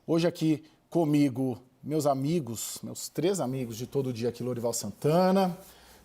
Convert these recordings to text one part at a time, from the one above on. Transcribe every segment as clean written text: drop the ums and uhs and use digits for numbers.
Hoje aqui comigo, meus amigos, meus 3 amigos de todo dia aqui, Lorival Santana,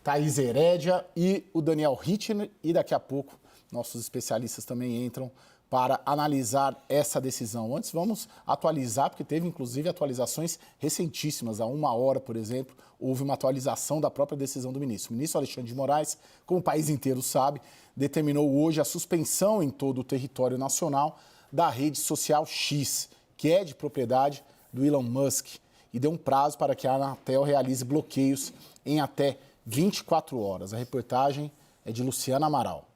Thaís Herédia e o Daniel Hittner. E daqui a pouco nossos especialistas também entram para analisar essa decisão. Antes vamos atualizar, porque teve inclusive atualizações recentíssimas. Há 1 hora, por exemplo, houve uma atualização da própria decisão do ministro. O ministro Alexandre de Moraes, como o país inteiro sabe, determinou hoje a suspensão em todo o território nacional da rede social X, que é de propriedade do Elon Musk, e deu um prazo para que a Anatel realize bloqueios em até 24 horas. A reportagem é de Luciana Amaral.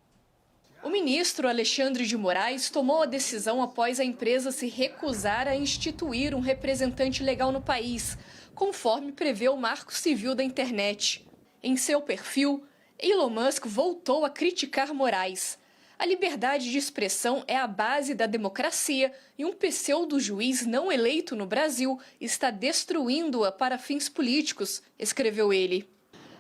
O ministro Alexandre de Moraes tomou a decisão após a empresa se recusar a instituir um representante legal no país, conforme prevê o Marco Civil da Internet. Em seu perfil, Elon Musk voltou a criticar Moraes. A liberdade de expressão é a base da democracia e um pseudo-juiz não eleito no Brasil está destruindo-a para fins políticos, escreveu ele.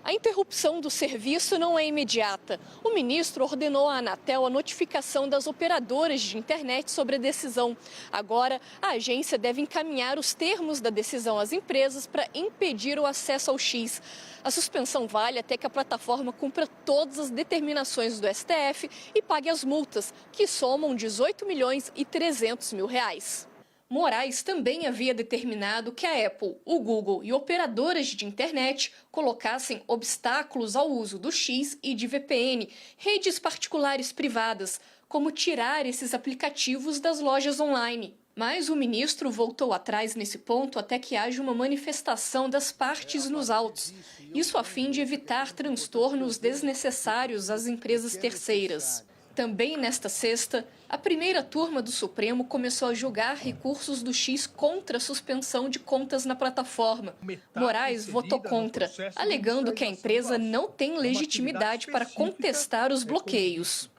A interrupção do serviço não é imediata. O ministro ordenou à Anatel a notificação das operadoras de internet sobre a decisão. Agora, a agência deve encaminhar os termos da decisão às empresas para impedir o acesso ao X. A suspensão vale até que a plataforma cumpra todas as determinações do STF e pague as multas, que somam 18 milhões e 300 mil reais. Moraes também havia determinado que a Apple, o Google e operadoras de internet colocassem obstáculos ao uso do X e de VPN, redes particulares privadas, como tirar esses aplicativos das lojas online. Mas o ministro voltou atrás nesse ponto até que haja uma manifestação das partes nos autos. Isso a fim de evitar transtornos desnecessários às empresas terceiras. Também nesta sexta, a primeira turma do Supremo começou a julgar recursos do X contra a suspensão de contas na plataforma. Moraes votou contra, alegando que a empresa não tem legitimidade para contestar os bloqueios.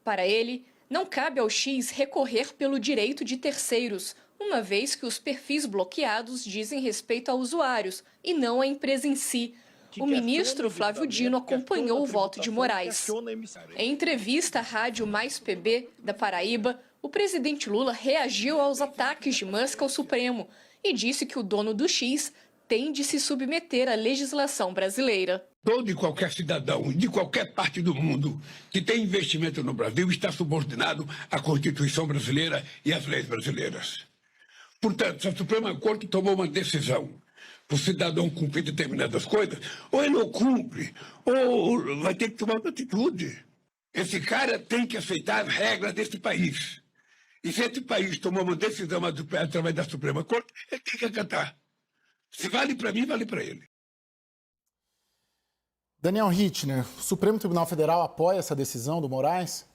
Para ele, não cabe ao X recorrer pelo direito de terceiros, uma vez que os perfis bloqueados dizem respeito a usuários e não à empresa em si. O ministro Flávio Dino acompanhou o voto de Moraes. Em entrevista à rádio Mais PB da Paraíba, o presidente Lula reagiu aos ataques de Musk ao Supremo e disse que o dono do X tem de se submeter à legislação brasileira. Todo e qualquer cidadão de qualquer parte do mundo que tem investimento no Brasil está subordinado à Constituição brasileira e às leis brasileiras. Portanto, se a Suprema Corte tomou uma decisão para o cidadão cumprir determinadas coisas, ou ele não cumpre, ou vai ter que tomar uma atitude. Esse cara tem que aceitar as regras desse país. E se esse país tomou uma decisão através da Suprema Corte, ele tem que acatar. Se vale para mim, vale para ele. Daniel Hittner, o Supremo Tribunal Federal apoia essa decisão do Moraes?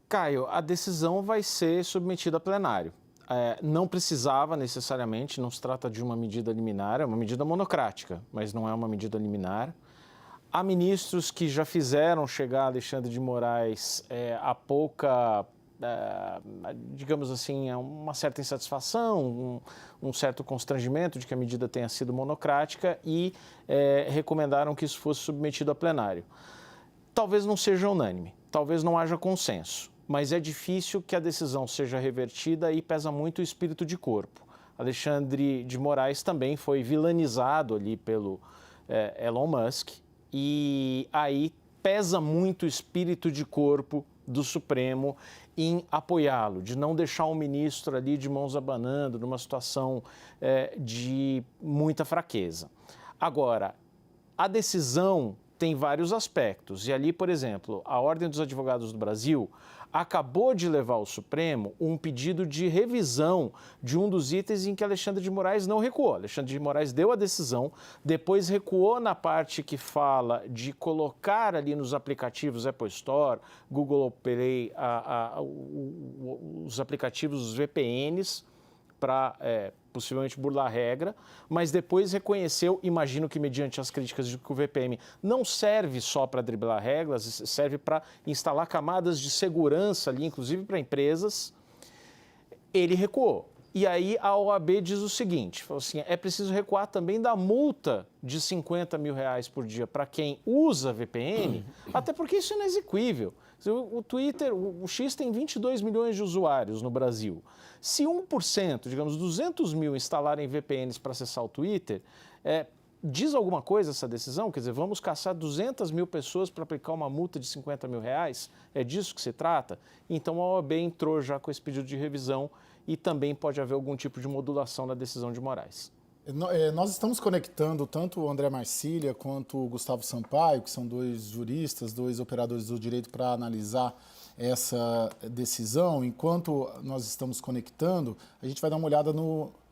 Caio, a decisão vai ser submetida a plenário. Não precisava necessariamente, não se trata de uma medida liminar, é uma medida monocrática, mas não é uma medida liminar. Há ministros que já fizeram chegar a Alexandre de Moraes a pouca, digamos assim, uma certa insatisfação, um certo constrangimento de que a medida tenha sido monocrática e recomendaram que isso fosse submetido a plenário. Talvez não seja unânime, talvez não haja consenso. Mas é difícil que a decisão seja revertida e pesa muito o espírito de corpo. Alexandre de Moraes também foi vilanizado ali pelo Elon Musk e aí pesa muito o espírito de corpo do Supremo em apoiá-lo, de não deixar o ministro ali de mãos abanando, numa situação de muita fraqueza. Agora, a decisão tem vários aspectos e ali, por exemplo, a Ordem dos Advogados do Brasil acabou de levar ao Supremo um pedido de revisão de um dos itens em que Alexandre de Moraes não recuou. Alexandre de Moraes deu a decisão, depois recuou na parte que fala de colocar ali nos aplicativos Apple Store, Google Play, os aplicativos, os VPNs, para possivelmente burlar a regra, mas depois reconheceu, imagino que mediante as críticas de que o VPN não serve só para driblar regras, serve para instalar camadas de segurança ali, inclusive para empresas, ele recuou. E aí a OAB diz o seguinte, falou assim, é preciso recuar também da multa de R$50 mil por dia para quem usa VPN, até porque isso é inexequível. O Twitter, o X tem 22 milhões de usuários no Brasil. Se 1%, digamos, 200 mil instalarem VPNs para acessar o Twitter, diz alguma coisa essa decisão? Quer dizer, vamos caçar 200 mil pessoas para aplicar uma multa de R$50 mil? É disso que se trata? Então a OAB entrou já com esse pedido de revisão e também pode haver algum tipo de modulação na decisão de Moraes. Nós estamos conectando tanto o André Marcília quanto o Gustavo Sampaio, que são dois juristas, dois operadores do direito, para analisar essa decisão. Enquanto nós estamos conectando, a gente vai dar uma olhada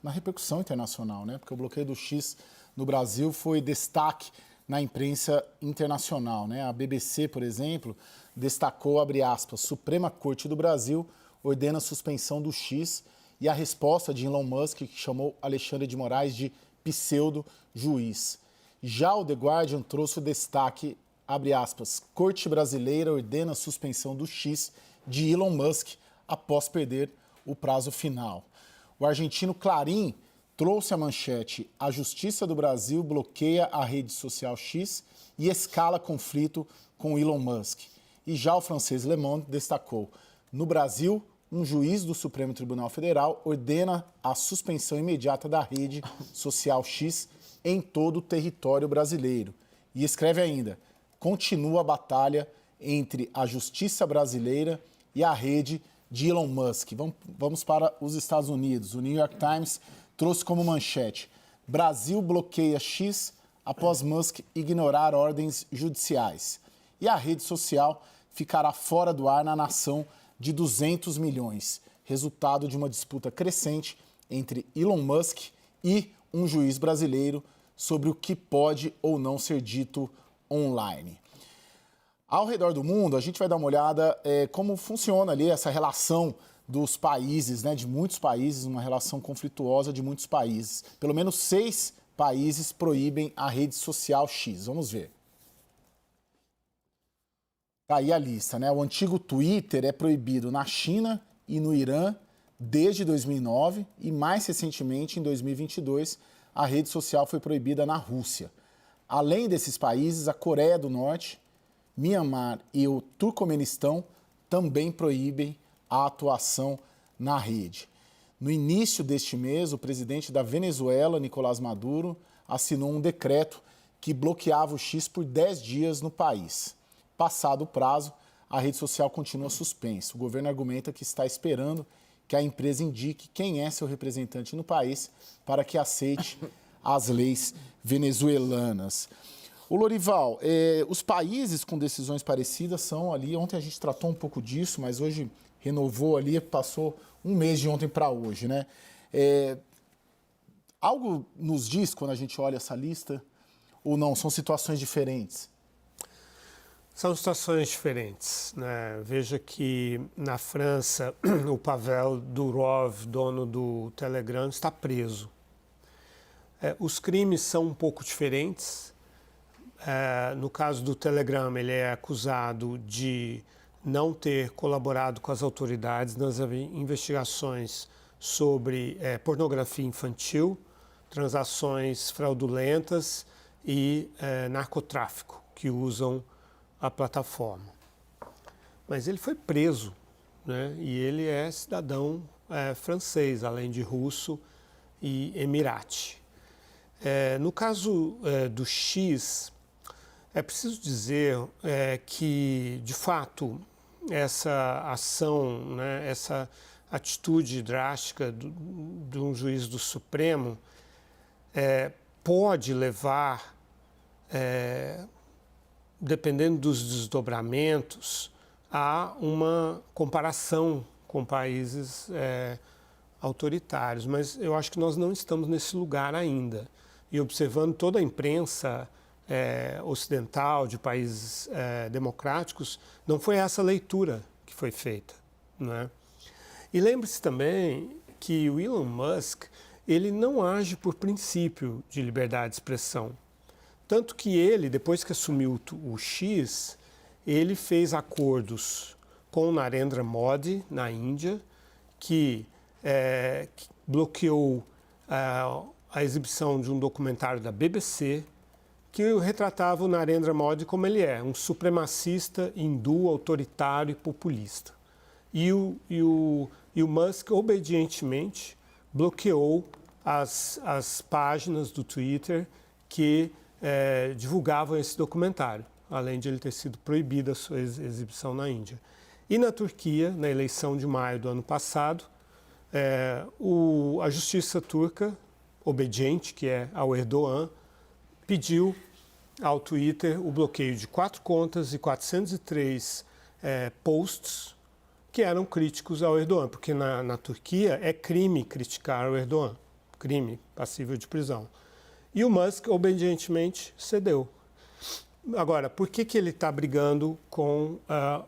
na repercussão internacional, né? Porque o bloqueio do X no Brasil foi destaque na imprensa internacional, né? A BBC, por exemplo, destacou, abre aspas, Suprema Corte do Brasil ordena a suspensão do X e a resposta de Elon Musk, que chamou Alexandre de Moraes de pseudo-juiz. Já o The Guardian trouxe o destaque, abre aspas, Corte Brasileira ordena a suspensão do X de Elon Musk após perder o prazo final. O argentino Clarín trouxe a manchete, a Justiça do Brasil bloqueia a rede social X e escala conflito com Elon Musk. E já o francês Le Monde destacou, no Brasil, um juiz do Supremo Tribunal Federal ordena a suspensão imediata da rede social X em todo o território brasileiro. E escreve ainda, continua a batalha entre a justiça brasileira e a rede de Elon Musk. Vamos para os Estados Unidos. O New York Times trouxe como manchete, Brasil bloqueia X após Musk ignorar ordens judiciais. E a rede social ficará fora do ar na nação de 200 milhões, resultado de uma disputa crescente entre Elon Musk e um juiz brasileiro sobre o que pode ou não ser dito online. Ao redor do mundo, a gente vai dar uma olhada como funciona ali essa relação dos países, né, de muitos países, uma relação conflituosa de muitos países. Pelo menos 6 países proíbem a rede social X. Vamos ver. Tá aí a lista, né? O antigo Twitter é proibido na China e no Irã desde 2009 e, mais recentemente, em 2022, a rede social foi proibida na Rússia. Além desses países, a Coreia do Norte, Myanmar e o Turcomenistão também proíbem a atuação na rede. No início deste mês, o presidente da Venezuela, Nicolás Maduro, assinou um decreto que bloqueava o X por 10 dias no país. Passado o prazo, a rede social continua suspensa. O governo argumenta que está esperando que a empresa indique quem é seu representante no país para que aceite as leis venezuelanas. O Lorival, os países com decisões parecidas são ali, ontem a gente tratou um pouco disso, mas hoje renovou ali, passou um mês de ontem para hoje, né? Algo nos diz quando a gente olha essa lista ou não? São situações diferentes? São situações diferentes, né? Veja que na França o Pavel Durov, dono do Telegram, está preso. Os crimes são um pouco diferentes. No caso do Telegram, ele é acusado de não ter colaborado com as autoridades nas investigações sobre pornografia infantil, transações fraudulentas e narcotráfico, que usam a plataforma. Mas ele foi preso, né? E ele é cidadão francês, além de russo e emirati. No caso do X, é preciso dizer que, de fato, essa ação, né, essa atitude drástica de um juiz do Supremo pode levar, dependendo dos desdobramentos, a uma comparação com países autoritários. Mas eu acho que nós não estamos nesse lugar ainda. E observando toda a imprensa ocidental, de países democráticos, não foi essa leitura que foi feita, não é? E lembre-se também que o Elon Musk, ele não age por princípio de liberdade de expressão. Tanto que ele, depois que assumiu o X, ele fez acordos com Narendra Modi, na Índia, que que bloqueou a exibição de um documentário da BBC que retratava o Narendra Modi como ele é, um supremacista hindu, autoritário e populista. E o Musk, obedientemente, bloqueou as páginas do Twitter que divulgavam esse documentário, além de ele ter sido proibida a sua exibição na Índia. E na Turquia, na eleição de maio do ano passado, a justiça turca, obediente, que é ao Erdogan, pediu ao Twitter o bloqueio de 4 contas e 403 posts que eram críticos ao Erdogan, porque na Turquia é crime criticar o Erdogan, crime passível de prisão. E o Musk, obedientemente, cedeu. Agora, por que ele está brigando com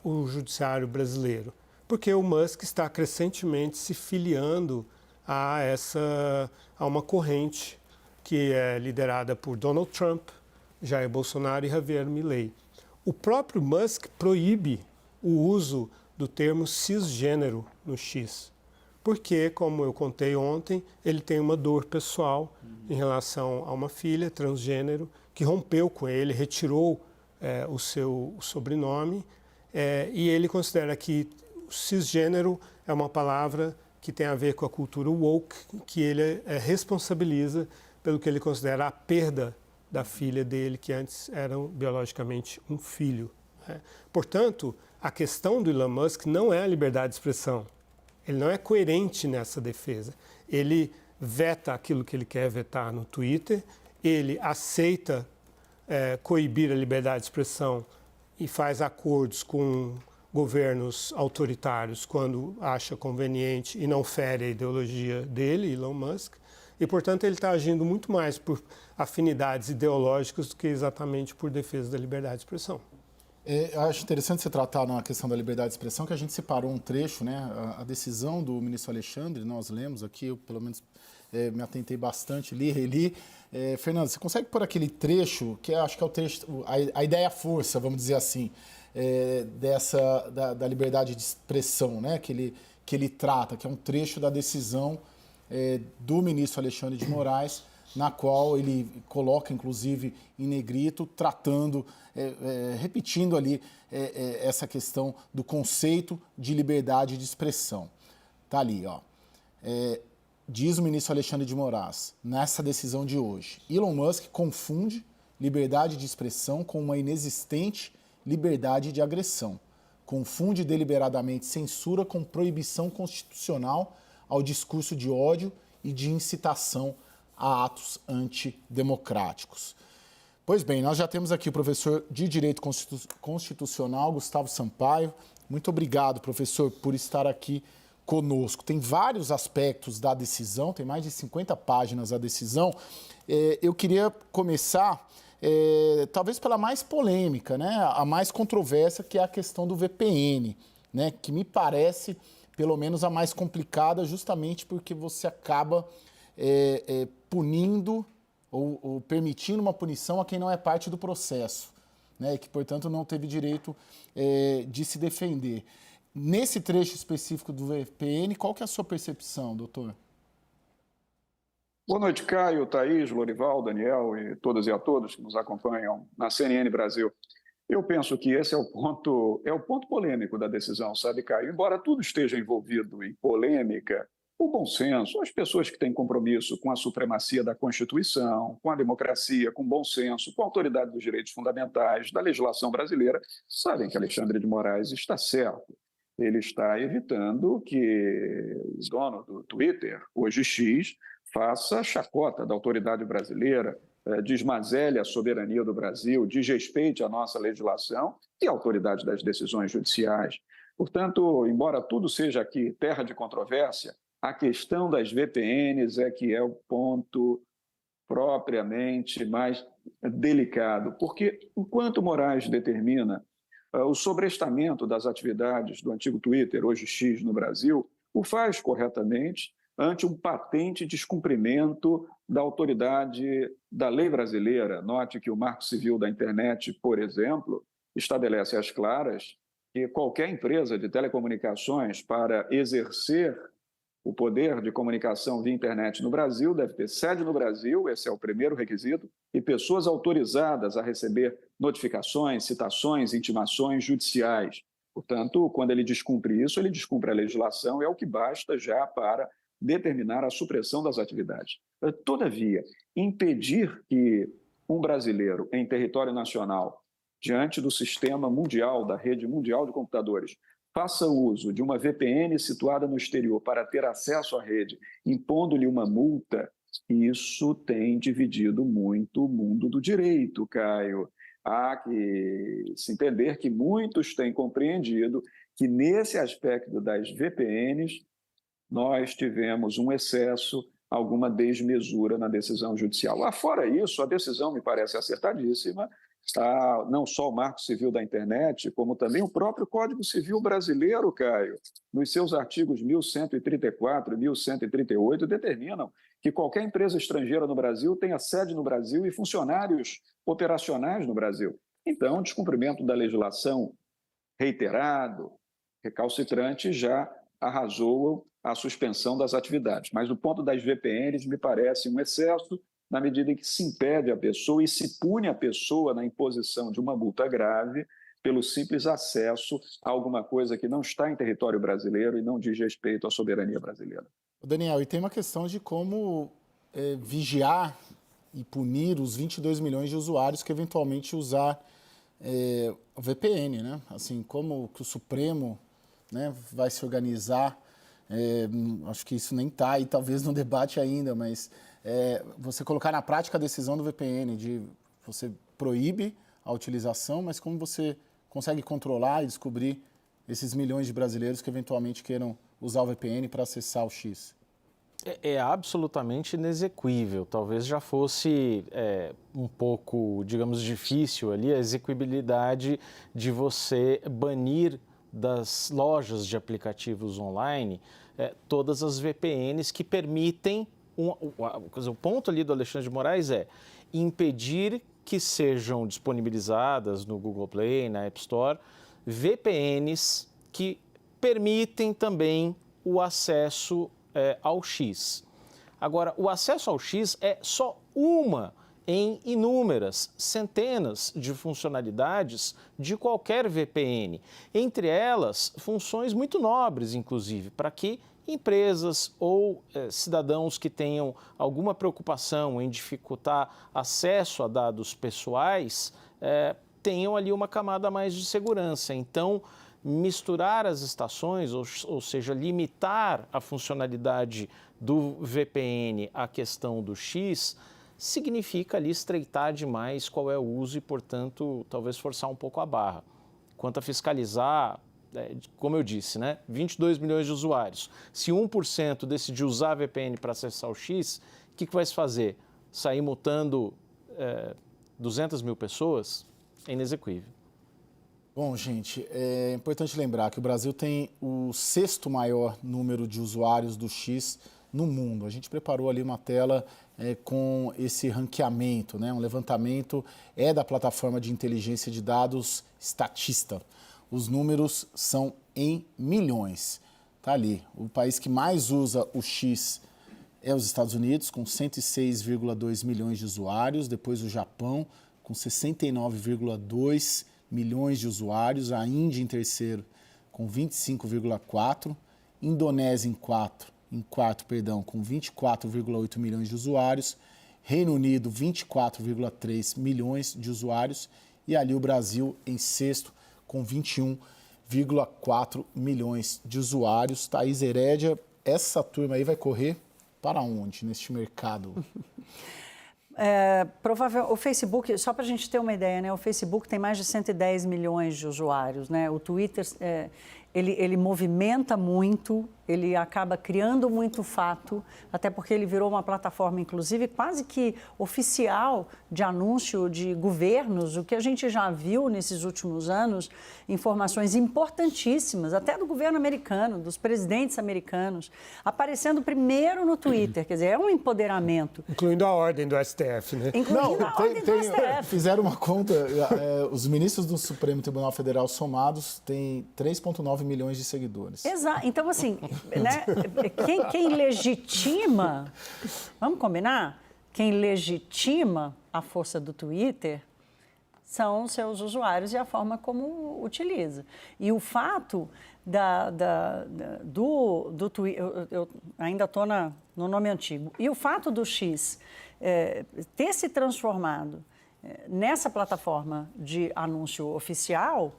o judiciário brasileiro? Porque o Musk está crescentemente se filiando a uma corrente que é liderada por Donald Trump, Jair Bolsonaro e Javier Milei. O próprio Musk proíbe o uso do termo cisgênero no X, porque, como eu contei ontem, ele tem uma dor pessoal em relação a uma filha transgênero que rompeu com ele, retirou o seu sobrenome, e ele considera que cisgênero é uma palavra que tem a ver com a cultura woke, que ele responsabiliza pelo que ele considera a perda da filha dele, que antes era biologicamente um filho. Portanto, a questão do Elon Musk não é a liberdade de expressão. Ele não é coerente nessa defesa. Ele veta aquilo que ele quer vetar no Twitter, ele aceita coibir a liberdade de expressão e faz acordos com governos autoritários quando acha conveniente e não fere a ideologia dele, Elon Musk, e, portanto, ele está agindo muito mais por afinidades ideológicas do que exatamente por defesa da liberdade de expressão. Eu acho interessante você tratar na questão da liberdade de expressão, que a gente separou um trecho, né? A decisão do ministro Alexandre, nós lemos aqui, eu pelo menos me atentei bastante, li, reli. Fernando, você consegue pôr aquele trecho, que acho que é o trecho, a ideia-força, vamos dizer assim, da liberdade de expressão, né? Que ele trata, que é um trecho da decisão do ministro Alexandre de Moraes, na qual ele coloca, inclusive, em negrito, tratando, repetindo ali essa questão do conceito de liberdade de expressão. Está ali, ó. Diz o ministro Alexandre de Moraes, nessa decisão de hoje, Elon Musk confunde liberdade de expressão com uma inexistente liberdade de agressão. Confunde deliberadamente censura com proibição constitucional ao discurso de ódio e de incitação a atos antidemocráticos. Pois bem, nós já temos aqui o professor de Direito Constitucional, Gustavo Sampaio. Muito obrigado, professor, por estar aqui conosco. Tem vários aspectos da decisão, tem mais de 50 páginas a decisão. Eu queria começar, talvez pela mais polêmica, né? A mais controversa, que é a questão do VPN, né? Que me parece, pelo menos, a mais complicada, justamente porque você acaba punindo ou permitindo uma punição a quem não é parte do processo, né? E que, portanto, não teve direito de se defender. Nesse trecho específico do VPN, qual que é a sua percepção, doutor? Boa noite, Caio, Thaís, Lorival, Daniel e todas e a todos que nos acompanham na CNN Brasil. Eu penso que esse é o ponto polêmico da decisão, sabe, Caio? Embora tudo esteja envolvido em polêmica, o bom senso, as pessoas que têm compromisso com a supremacia da Constituição, com a democracia, com o bom senso, com a autoridade dos direitos fundamentais, da legislação brasileira, sabem que Alexandre de Moraes está certo. Ele está evitando que o dono do Twitter, hoje X, faça chacota da autoridade brasileira, desmazele a soberania do Brasil, desrespeite a nossa legislação e a autoridade das decisões judiciais. Portanto, embora tudo seja aqui terra de controvérsia, a questão das VPNs é que é o ponto propriamente mais delicado, porque enquanto Moraes determina o sobrestamento das atividades do antigo Twitter, hoje X, no Brasil, o faz corretamente ante um patente descumprimento da autoridade da lei brasileira. Note que o Marco Civil da Internet, por exemplo, estabelece às claras que qualquer empresa de telecomunicações, para exercer o poder de comunicação via internet no Brasil deve ter sede no Brasil, esse é o primeiro requisito, e pessoas autorizadas a receber notificações, citações, intimações judiciais. Portanto, quando ele descumpre isso, ele descumpre a legislação, é o que basta já para determinar a supressão das atividades. Todavia, impedir que um brasileiro em território nacional, diante do sistema mundial, da rede mundial de computadores, faça uso de uma VPN situada no exterior para ter acesso à rede, impondo-lhe uma multa, isso tem dividido muito o mundo do direito, Caio. Há que se entender que muitos têm compreendido que, nesse aspecto das VPNs, nós tivemos um excesso, alguma desmesura na decisão judicial. Fora isso, a decisão me parece acertadíssima. Não só o Marco Civil da Internet, como também o próprio Código Civil brasileiro, Caio, nos seus artigos 1134 e 1138, determinam que qualquer empresa estrangeira no Brasil tenha sede no Brasil e funcionários operacionais no Brasil. Então, o descumprimento da legislação reiterado, recalcitrante, já arrasou a suspensão das atividades. Mas o ponto das VPNs me parece um excesso, na medida em que se impede a pessoa e se pune a pessoa na imposição de uma multa grave pelo simples acesso a alguma coisa que não está em território brasileiro e não diz respeito à soberania brasileira. Daniel, e tem uma questão de como vigiar e punir os 22 milhões de usuários que eventualmente usar o VPN, né? Assim, como que o Supremo, né, vai se organizar, acho que isso nem está aí, talvez no debate ainda, mas você colocar na prática a decisão do VPN, de você proíbe a utilização, mas como você consegue controlar e descobrir esses milhões de brasileiros que eventualmente queiram usar o VPN para acessar o X? É absolutamente inexequível. Talvez já fosse um pouco, digamos, difícil ali a execuibilidade de você banir das lojas de aplicativos online todas as VPNs que permitem... O ponto ali do Alexandre de Moraes é impedir que sejam disponibilizadas no Google Play, na App Store, VPNs que permitem também o acesso ao X. Agora, o acesso ao X é só uma em inúmeras, centenas de funcionalidades de qualquer VPN. Entre elas, funções muito nobres, inclusive, para que empresas ou cidadãos que tenham alguma preocupação em dificultar acesso a dados pessoais tenham ali uma camada a mais de segurança. Então, misturar as estações, ou seja, limitar a funcionalidade do VPN à questão do X, significa ali estreitar demais qual é o uso e, portanto, talvez forçar um pouco a barra. Quanto a fiscalizar, como eu disse, né, 22 milhões de usuários. Se 1% decidir usar a VPN para acessar o X, o que vai se fazer? Sair multando 200 mil pessoas? É inexequível. Bom, gente, é importante lembrar que o Brasil tem o 6º maior número de usuários do X no mundo. A gente preparou ali uma tela com esse ranqueamento, né? Um levantamento da plataforma de inteligência de dados Statista. Os números são em milhões. Tá ali. O país que mais usa o X é os Estados Unidos, com 106,2 milhões de usuários. Depois o Japão, com 69,2 milhões de usuários. A Índia em terceiro, com 25,4. Indonésia em quarto, com 24,8 milhões de usuários. Reino Unido, 24,3 milhões de usuários. E ali o Brasil em sexto, com 21,4 milhões de usuários. Thaís Herédia, essa turma aí vai correr para onde neste mercado? Provável, o Facebook, só para a gente ter uma ideia, né? O Facebook tem mais de 110 milhões de usuários, né? O Twitter, ele movimenta muito, ele acaba criando muito fato, até porque ele virou uma plataforma, inclusive, quase que oficial de anúncio de governos, o que a gente já viu nesses últimos anos, informações importantíssimas, até do governo americano, dos presidentes americanos, aparecendo primeiro no Twitter, quer dizer, é um empoderamento. Incluindo a ordem do STF, né? Incluindo a ordem do STF. Fizeram uma conta, os ministros do Supremo Tribunal Federal somados têm 3,9 milhões de seguidores. Exato. Então, assim, né, quem legitima, vamos combinar? Quem legitima a força do Twitter são seus usuários e a forma como utiliza. E o fato do Twitter, eu ainda estou no nome antigo, e o fato do X ter se transformado nessa plataforma de anúncio oficial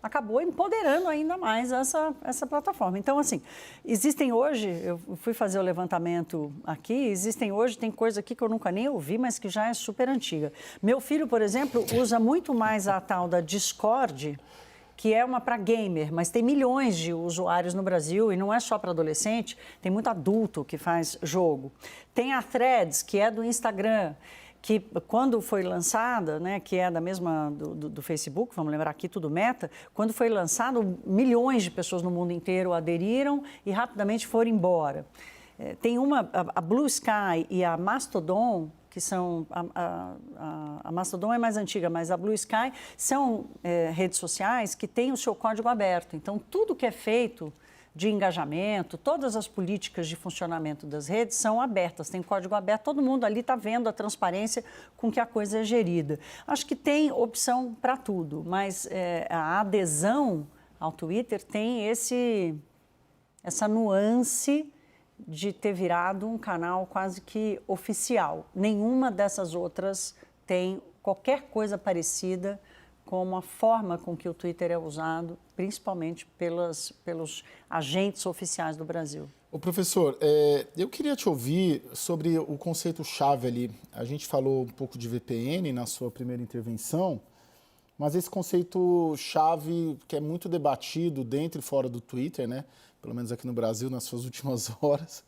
acabou empoderando ainda mais essa plataforma. Então, assim, existem hoje, eu fui fazer o levantamento aqui, existem hoje, tem coisa aqui que eu nunca nem ouvi, mas que já é super antiga. Meu filho, por exemplo, usa muito mais a tal da Discord, que é uma para gamer, mas tem milhões de usuários no Brasil e não é só para adolescente, tem muito adulto que faz jogo. Tem a Threads, que é do Instagram, que quando foi lançada, né, que é da mesma do Facebook, vamos lembrar aqui tudo Meta, quando foi lançado, milhões de pessoas no mundo inteiro aderiram e rapidamente foram embora. Tem a Blue Sky e a Mastodon, que são, a Mastodon é mais antiga, mas a Blue Sky são redes sociais que têm o seu código aberto. Então, tudo que é feito de engajamento, todas as políticas de funcionamento das redes são abertas, tem código aberto, todo mundo ali está vendo a transparência com que a coisa é gerida. Acho que tem opção para tudo, mas a adesão ao Twitter tem essa nuance de ter virado um canal quase que oficial. Nenhuma dessas outras tem qualquer coisa parecida com a forma com que o Twitter é usado, principalmente pelos agentes oficiais do Brasil. Ô, professor, eu queria te ouvir sobre o conceito-chave ali. A gente falou um pouco de VPN na sua primeira intervenção, mas esse conceito-chave que é muito debatido dentro e fora do Twitter, né? Pelo menos aqui no Brasil, nas suas últimas horas,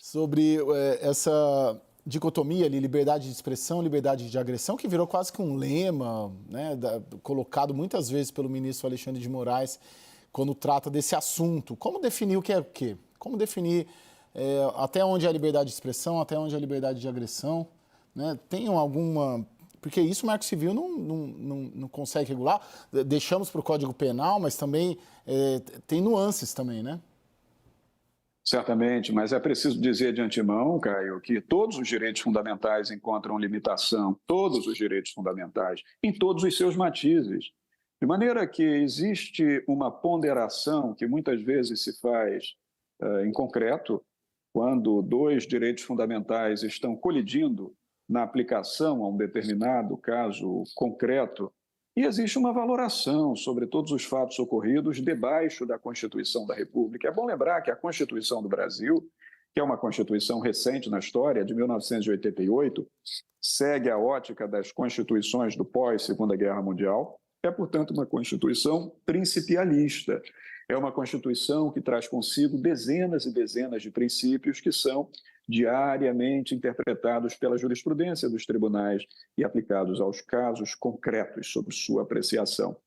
sobre essa dicotomia ali, liberdade de expressão, liberdade de agressão, que virou quase que um lema, né, colocado muitas vezes pelo ministro Alexandre de Moraes quando trata desse assunto. Como definir o que é o quê? Como definir até onde é a liberdade de expressão, até onde é a liberdade de agressão? Né? Tem alguma... Porque isso o Marco Civil não consegue regular. Deixamos para o Código Penal, mas também tem nuances também, né? Certamente, mas é preciso dizer de antemão, Caio, que todos os direitos fundamentais encontram limitação, todos os direitos fundamentais, em todos os seus matizes. De maneira que existe uma ponderação que muitas vezes se faz em concreto, quando dois direitos fundamentais estão colidindo na aplicação a um determinado caso concreto, e existe uma valoração sobre todos os fatos ocorridos debaixo da Constituição da República. É bom lembrar que a Constituição do Brasil, que é uma Constituição recente na história, de 1988, segue a ótica das constituições do pós-Segunda Guerra Mundial. É, portanto, uma Constituição principialista. É uma Constituição que traz consigo dezenas e dezenas de princípios que são diariamente interpretados pela jurisprudência dos tribunais e aplicados aos casos concretos sobre sua apreciação.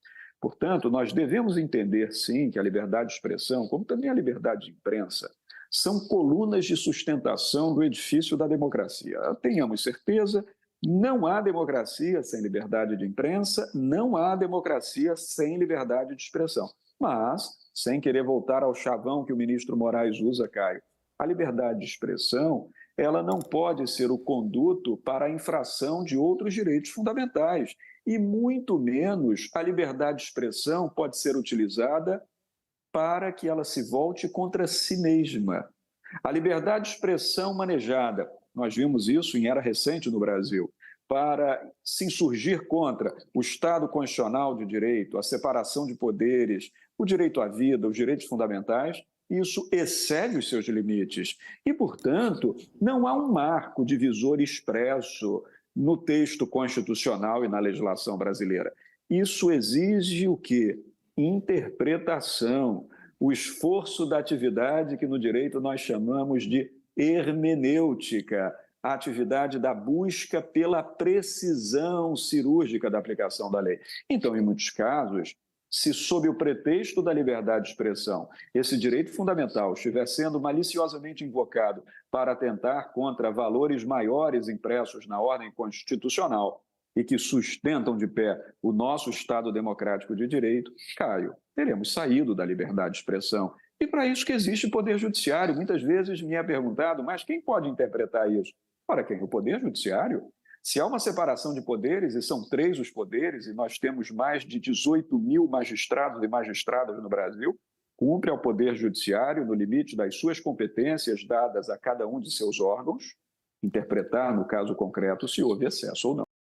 Portanto, nós devemos entender, sim, que a liberdade de expressão, como também a liberdade de imprensa, são colunas de sustentação do edifício da democracia. Tenhamos certeza, não há democracia sem liberdade de imprensa, não há democracia sem liberdade de expressão. Mas, sem querer voltar ao chavão que o ministro Moraes usa, Caio, a liberdade de expressão, ela não pode ser o conduto para a infração de outros direitos fundamentais, e muito menos a liberdade de expressão pode ser utilizada para que ela se volte contra si mesma. A liberdade de expressão manejada, nós vimos isso em era recente no Brasil, para se insurgir contra o Estado constitucional de direito, a separação de poderes, o direito à vida, os direitos fundamentais, isso excede os seus limites. E, portanto, não há um marco divisor expresso no texto constitucional e na legislação brasileira. Isso exige o quê? Interpretação, o esforço da atividade que no direito nós chamamos de hermenêutica, a atividade da busca pela precisão cirúrgica da aplicação da lei. Então, em muitos casos, se sob o pretexto da liberdade de expressão, esse direito fundamental estiver sendo maliciosamente invocado para atentar contra valores maiores impressos na ordem constitucional e que sustentam de pé o nosso Estado democrático de direito, Caio, teremos saído da liberdade de expressão E para isso que existe o Poder Judiciário. Muitas vezes me é perguntado, mas quem pode interpretar isso? Ora, quem? O Poder Judiciário. Se há uma separação de poderes, e são 3 os poderes, e nós temos mais de 18 mil magistrados e magistradas no Brasil, cumpre ao Poder Judiciário, no limite das suas competências dadas a cada um de seus órgãos, interpretar, no caso concreto, se houve excesso ou não.